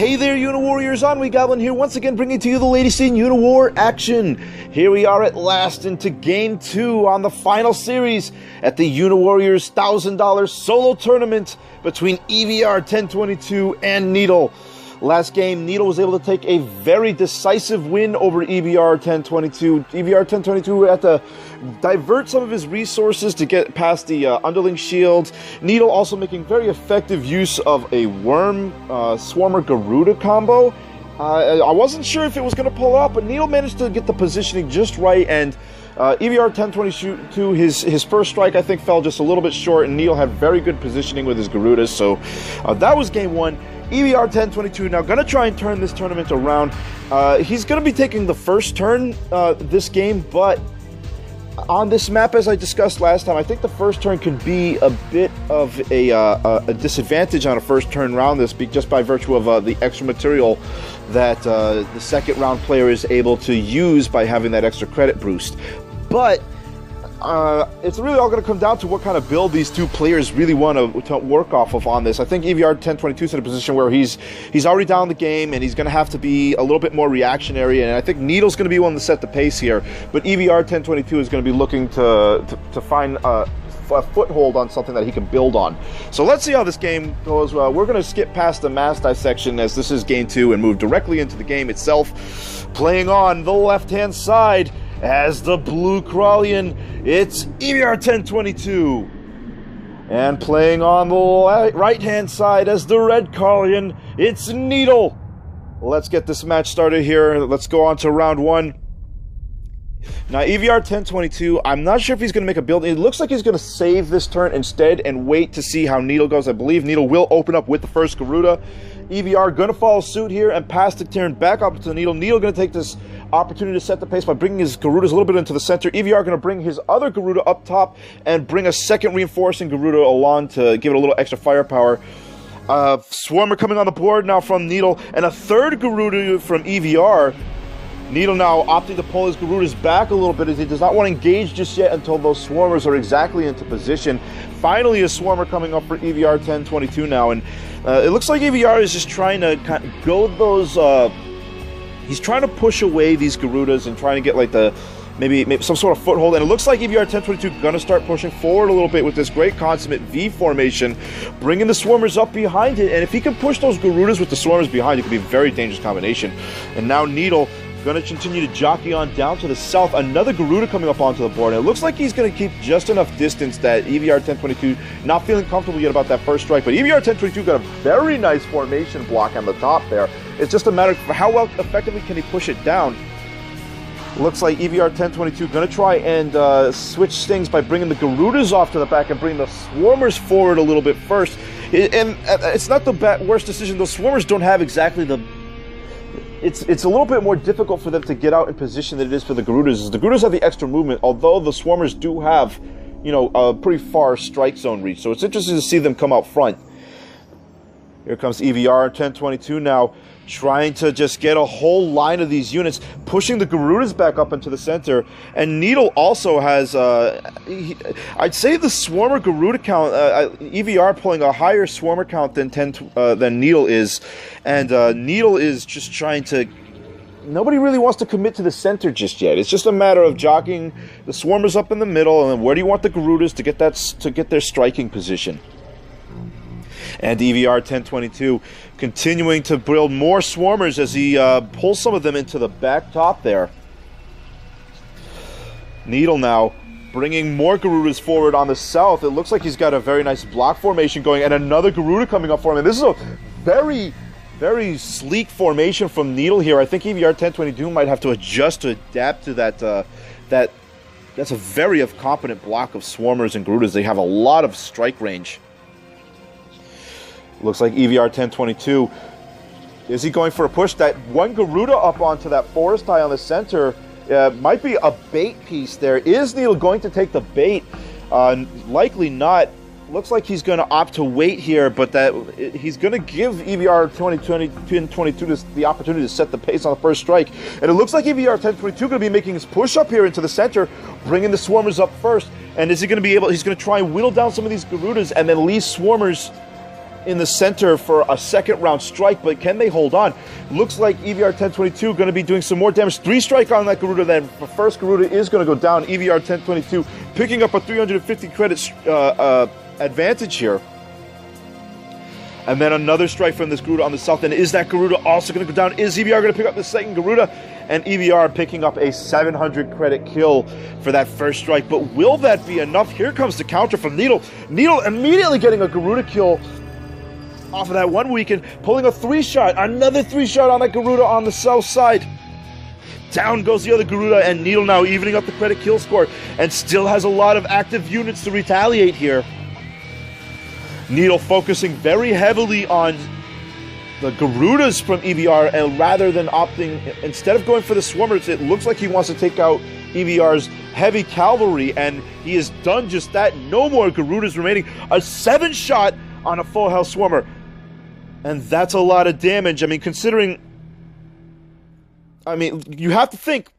Hey there, Uniwarriors, EnnuiGoblin here, once again bringing to you the latest in Uniwar action. Here we are at last into Game 2 on the final series at the Uniwarriors $1,000 solo tournament between EVR1022 and Needle. Last game, Needle was able to take a very decisive win over EVR1022. EVR1022 had to divert some of his resources to get past the underling shield. Needle also making very effective use of a worm swarmer Garuda combo. I wasn't sure if it was going to pull out, but Needle managed to get the positioning just right, and EVR1022, his first strike, I think, fell just a little bit short, and Needle had very good positioning with his Garudas, so that was game one. EVR1022 now going to try and turn this tournament around. He's going to be taking the first turn this game, but on this map, as I discussed last time, I think the first turn can be a bit of a disadvantage on a first turn round this just by virtue of the extra material that the second round player is able to use by having that extra credit boost. But it's really all going to come down to what kind of build these two players really want to work off of on this. I think EVR1022 is in a position where he's already down the game, and he's going to have to be a little bit more reactionary, and I think Needle's going to be one to set the pace here, but EVR1022 is going to be looking to find a foothold on something that he can build on. So let's see how this game goes. We're going to skip past the mass dissection as this is game 2 and move directly into the game itself. Playing on the left-hand side as the blue Krallian, it's EVR1022. And playing on the right-hand side as the red Krallian, it's Needle. Let's get this match started here. Let's go on to round 1. Now, EVR1022, I'm not sure if he's going to make a build. It looks like he's going to save this turn instead and wait to see how Needle goes. I believe Needle will open up with the first Garuda. EVR going to follow suit here and pass the turn back up to Needle. Needle going to take this opportunity to set the pace by bringing his Garudas a little bit into the center. EVR going to bring his other Garuda up top and bring a second reinforcing Garuda along to give it a little extra firepower. Swarmer coming on the board now from Needle, and a third Garuda from EVR. Needle now opting to pull his Garudas back a little bit as he does not want to engage just yet until those Swarmers are exactly into position. Finally, a Swarmer coming up for EVR1022 now, and it looks like EVR is just trying to kind of go those, he's trying to push away these Garudas and trying to get like maybe some sort of foothold, and it looks like EVR1022 going to start pushing forward a little bit with this great consummate V formation, bringing the Swarmers up behind it, and if he can push those Garudas with the Swarmers behind, it could be a very dangerous combination. And now Needle going to continue to jockey on down to the south. Another Garuda coming up onto the board. And it looks like he's going to keep just enough distance that EVR1022 not feeling comfortable yet about that first strike. But EVR1022 got a very nice formation block on the top there. It's just a matter of how well effectively can he push it down. Looks like EVR1022 going to try and switch things by bringing the Garudas off to the back and bring the Swarmers forward a little bit first. And it's not the worst decision. Those Swarmers don't have exactly the... It's a little bit more difficult for them to get out in position than it is for the Garudas. The Garudas have the extra movement, although the Swarmers do have, you know, a pretty far strike zone reach. So it's interesting to see them come out front. Here comes EVR1022 now, trying to just get a whole line of these units, pushing the Garudas back up into the center. And Needle also has, I'd say the Swarmer Garuda count, EVR pulling a higher Swarmer count than Needle is. And Needle is just trying to, nobody really wants to commit to the center just yet. It's just a matter of jockeying the Swarmers up in the middle, and then where do you want the Garudas to get their striking position. And EVR1022 continuing to build more Swarmers as he pulls some of them into the back top there. Needle now bringing more Garudas forward on the south. It looks like he's got a very nice block formation going, and another Garuda coming up for him. And this is a very, very sleek formation from Needle here. I think EVR1022 might have to adjust to adapt to that. That's a very competent block of Swarmers and Garudas. They have a lot of strike range. Looks like EVR1022, is he going for a push? That one Garuda up onto that forest eye on the center might be a bait piece there. Is Needle going to take the bait? Likely not. Looks like he's going to opt to wait here, but that he's going to give EVR1022 the opportunity to set the pace on the first strike. And it looks like EVR1022 going to be making his push up here into the center, bringing the Swarmers up first. And is he going to be able, he's going to try and whittle down some of these Garudas and then leave Swarmers in the center for a second round strike, but can they hold on? Looks like EVR1022 going to be doing some more damage. 3 strike on that Garuda, then the first Garuda is going to go down. EVR1022 picking up a 350 credit advantage here. And then another strike from this Garuda on the south end. Is that Garuda also going to go down? Is EVR going to pick up the second Garuda? And EVR picking up a 700 credit kill for that first strike. But will that be enough? Here comes the counter from Needle. Needle immediately getting a Garuda kill off of that one weekend, pulling a 3-shot, another 3-shot on that Garuda on the south side. Down goes the other Garuda, and Needle now evening up the credit kill score, and still has a lot of active units to retaliate here. Needle focusing very heavily on the Garudas from EVR, and rather than opting, instead of going for the Swarmers, it looks like he wants to take out EVR's heavy cavalry, and he has done just that. No more Garudas remaining. A 7-shot on a full health Swarmer. And that's a lot of damage. I mean, considering... I mean, you have to think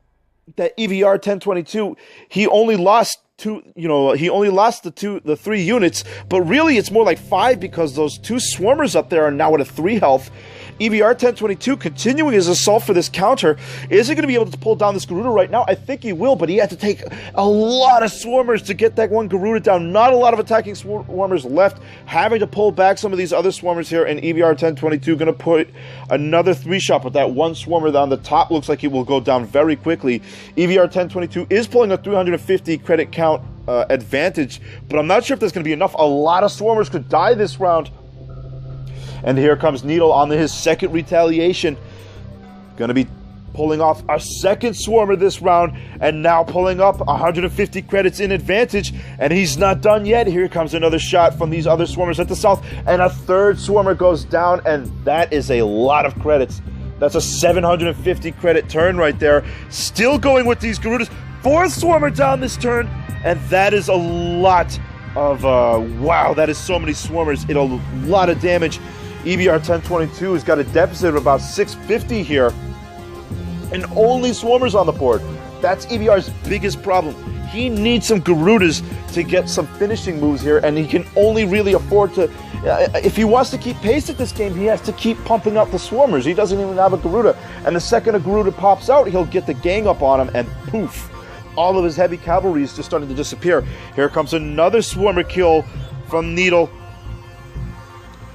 that EVR1022, he only lost the 3 units, but really it's more like 5 because those 2 Swarmers up there are now at a 3 health. EVR1022 continuing his assault for this counter. Is he going to be able to pull down this Garuda right now? I think he will, but he had to take a lot of Swarmers to get that one Garuda down. Not a lot of attacking Swarmers left. Having to pull back some of these other Swarmers here, and EVR1022 going to put another 3-shot, but that one Swarmer on the top looks like it will go down very quickly. EVR1022 is pulling a 350 credit count advantage, but I'm not sure if that's going to be enough. A lot of Swarmers could die this round. And here comes Needle on his second retaliation. Going to be pulling off a second Swarmer this round, and now pulling up 150 credits in advantage. And he's not done yet. Here comes another shot from these other Swarmers at the south, and a third Swarmer goes down, and that is a lot of credits. That's a 750 credit turn right there. Still going with these Garudas. 4th Swarmer down this turn, and that is a lot of, wow, that is so many Swarmers. It's a lot of damage. EVR1022 has got a deficit of about 650 here, and only Swarmers on the board. That's EVR's biggest problem. He needs some Garudas to get some finishing moves here, and he can only really afford to, if he wants to keep pace at this game, he has to keep pumping up the Swarmers. He doesn't even have a Garuda, and the second a Garuda pops out, he'll get the gang up on him, and poof, all of his heavy cavalry is just starting to disappear. Here comes another Swarmer kill from Needle,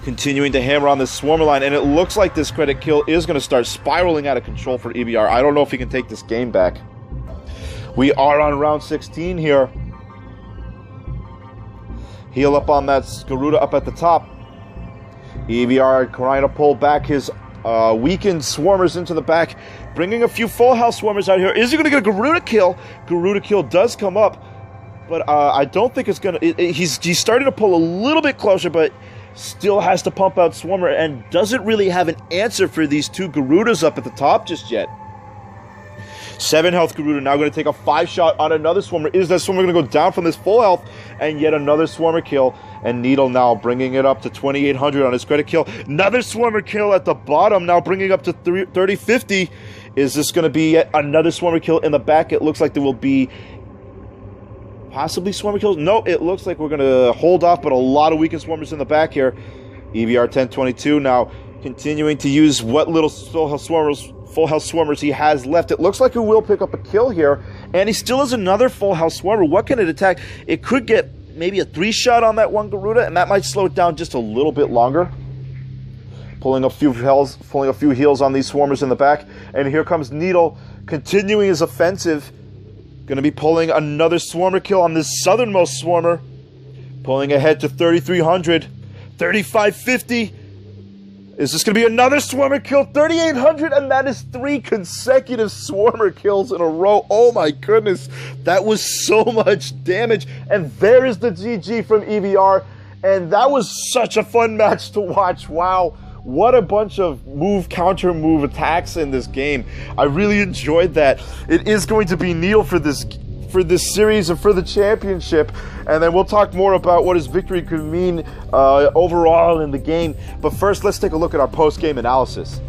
continuing to hammer on this Swarmer line, and it looks like this credit kill is going to start spiraling out of control for EVR. I don't know if he can take this game back. We are on round 16 here. Heal up on that Garuda up at the top. EVR trying to pull back his weakened Swarmers into the back, bringing a few full house Swarmers out here. Is he going to get a Garuda kill? Garuda kill does come up, but I don't think it's going to... He's starting to pull a little bit closer, but still has to pump out Swarmer and doesn't really have an answer for these 2 Garudas up at the top just yet. 7 health Garuda now going to take a 5-shot on another Swarmer. Is that Swarmer going to go down from this full health? And yet another Swarmer kill. And Needle now bringing it up to 2,800 on his credit kill. Another Swarmer kill at the bottom, now bringing up to 3,050. Is this going to be yet another Swarmer kill in the back? It looks like there will be possibly Swarmer kills. No, it looks like we're going to hold off, but a lot of weakened Swarmers in the back here. EVR1022 now continuing to use what little full health Swarmers he has left. It looks like he will pick up a kill here, and he still has another full health Swarmer. What can it attack? It could get maybe a 3-shot on that one Garuda, and that might slow it down just a little bit longer. Pulling a few heals on these Swarmers in the back, and here comes Needle continuing his offensive. Going to be pulling another Swarmer kill on this southernmost Swarmer. Pulling ahead to 3,300. 3,550. Is this going to be another Swarmer kill? 3,800, and that is 3 consecutive Swarmer kills in a row. Oh my goodness. That was so much damage. And there is the GG from EVR. And that was such a fun match to watch. Wow. What a bunch of counter move attacks in this game. I really enjoyed that. It is going to be Needle for this series and for the championship, and then we'll talk more about what his victory could mean overall in the game. But first, let's take a look at our post-game analysis.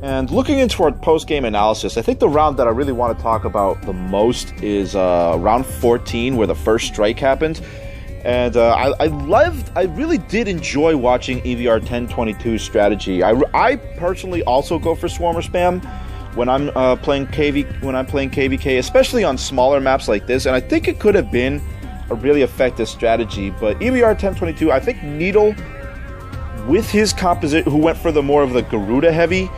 And looking into our post-game analysis, I think the round that I really want to talk about the most is round 14, where the first strike happened. And I really did enjoy watching EVR1022's strategy. I personally also go for Swarmer Spam when I'm playing KvK, especially on smaller maps like this. And I think it could have been a really effective strategy. But EVR1022, I think Needle, with his composition, who went for the more of the Garuda heavy,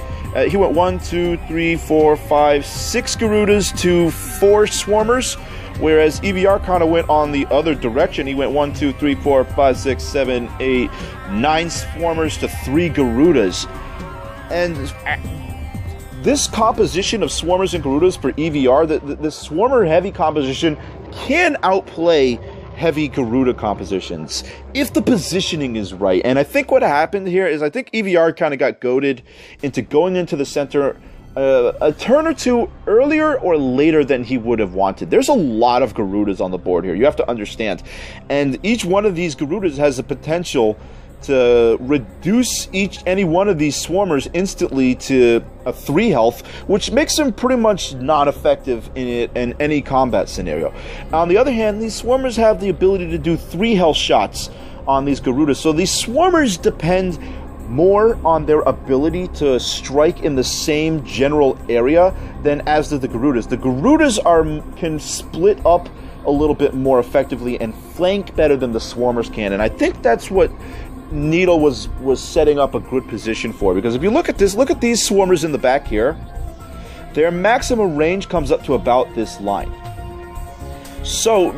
he went 1, 2, 3, 4, 5, 6 Garudas to 4 Swarmers, whereas EVR kind of went on the other direction. He went 1, 2, 3, 4, 5, 6, 7, 8, 9 Swarmers to 3 Garudas. And this composition of Swarmers and Garudas for EVR, the Swarmer heavy composition can outplay heavy Garuda compositions if the positioning is right. And I think what happened here is I think EVR kind of got goaded into going into the center a turn or two earlier or later than he would have wanted. There's a lot of Garudas on the board here, you have to understand. And each one of these Garudas has the potential to reduce any one of these Swarmers instantly to a 3 health, which makes them pretty much not effective in any combat scenario. On the other hand, these Swarmers have the ability to do 3 health shots on these Garudas, so these Swarmers depend more on their ability to strike in the same general area than as do the Garudas. The Garudas can split up a little bit more effectively and flank better than the Swarmers can, and I think that's what Needle was setting up a good position for, because if you look at this, look at these Swarmers in the back here. Their maximum range comes up to about this line. So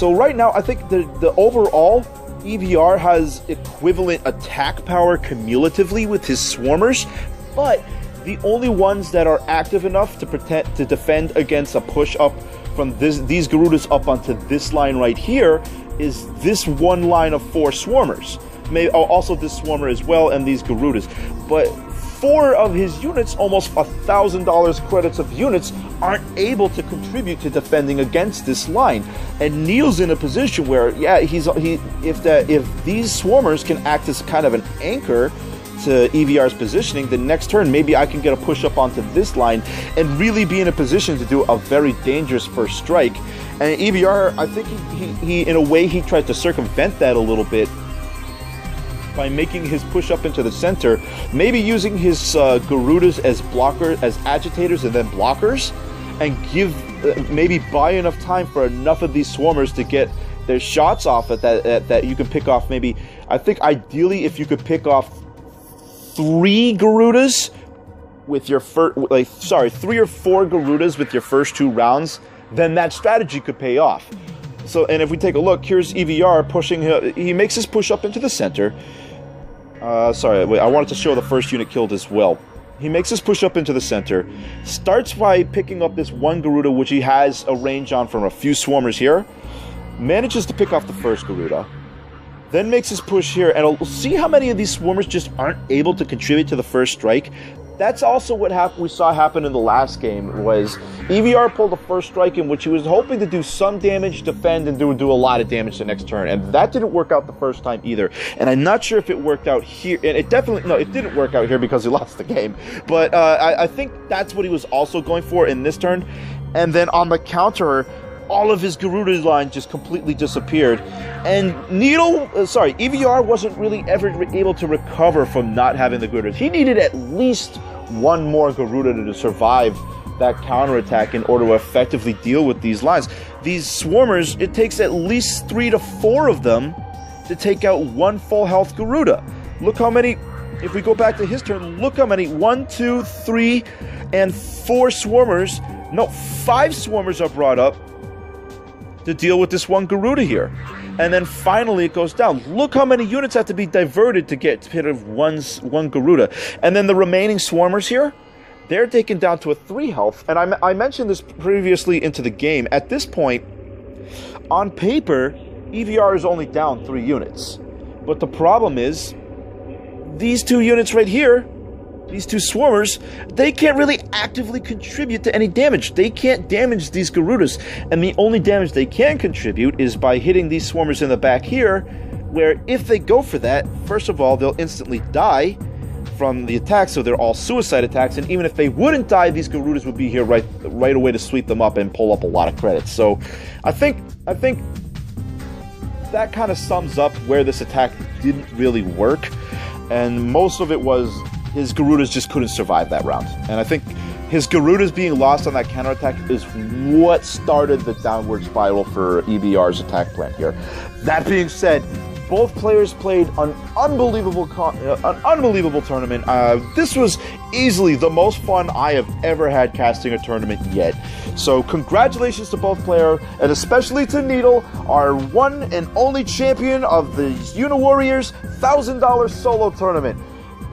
right now I think the overall EVR has equivalent attack power cumulatively with his Swarmers, but the only ones that are active enough to defend against a push up from these Garudas up onto this line right here is this one line of 4 Swarmers. Maybe also this Swarmer as well, and these Garudas. But 4 of his units, almost $1,000 credits of units, aren't able to contribute to defending against this line. And Neil's in a position where, yeah, if these Swarmers can act as kind of an anchor to EVR's positioning, the next turn maybe I can get a push up onto this line and really be in a position to do a very dangerous first strike. And EVR, I think he in a way he tried to circumvent that a little bit by making his push up into the center, maybe using his Garudas as agitators and then blockers, and maybe buy enough time for enough of these Swarmers to get their shots off that you can pick off. Maybe, I think ideally if you could pick off 3 Garudas with your 3 or 4 Garudas with your first 2 rounds, then that strategy could pay off. So, and if we take a look, here's EVR pushing. He makes his push up into the center. I wanted to show the first unit killed as well. He makes his push up into the center, starts by picking up this one Garuda, which he has a range on from a few Swarmers here, manages to pick off the first Garuda, then makes his push here, and see how many of these Swarmers just aren't able to contribute to the first strike. That's also what we saw happen in the last game, was EVR pulled the first strike in which he was hoping to do some damage, defend, and do a lot of damage the next turn. And that didn't work out the first time either. And I'm not sure if it worked out here. And it didn't work out here because he lost the game. But I think that's what he was also going for in this turn. And then on the counter, all of his Garuda line just completely disappeared. And EVR wasn't really ever able to recover from not having the Garudas. He needed at least one more Garuda to survive that counterattack in order to effectively deal with these lines. These Swarmers, it takes at least 3 to 4 of them to take out one full health Garuda. Look how many, if we go back to his turn, look how many, 1, 2, 3, and 4 Swarmers, no, 5 Swarmers are brought up to deal with this one Garuda here. And then finally it goes down. Look how many units have to be diverted to get rid of one Garuda. And then the remaining Swarmers here, they're taken down to a 3 health. And I mentioned this previously into the game. At this point, on paper, EVR is only down 3 units. But the problem is, these 2 units right here, these 2 Swarmers, they can't really actively contribute to any damage. They can't damage these Garudas. And the only damage they can contribute is by hitting these Swarmers in the back here, where if they go for that, first of all, they'll instantly die from the attack, so they're all suicide attacks, and even if they wouldn't die, these Garudas would be here right away to sweep them up and pull up a lot of credits. So I think that kind of sums up where this attack didn't really work, and most of it was his Garudas just couldn't survive that round. And I think his Garudas being lost on that counterattack is what started the downward spiral for EVR's attack plan here. That being said, both players played an unbelievable tournament. This was easily the most fun I have ever had casting a tournament yet. So congratulations to both players, and especially to Needle, our one and only champion of the Uniwarriors $1,000 solo tournament.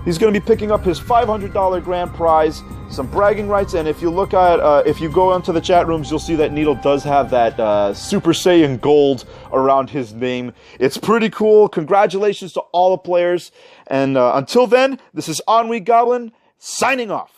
He's going to be picking up his $500 grand prize, some bragging rights, and if you look at, if you go into the chat rooms, you'll see that Needle does have that Super Saiyan gold around his name. It's pretty cool. Congratulations to all the players, and until then, this is EnnuiGoblin signing off.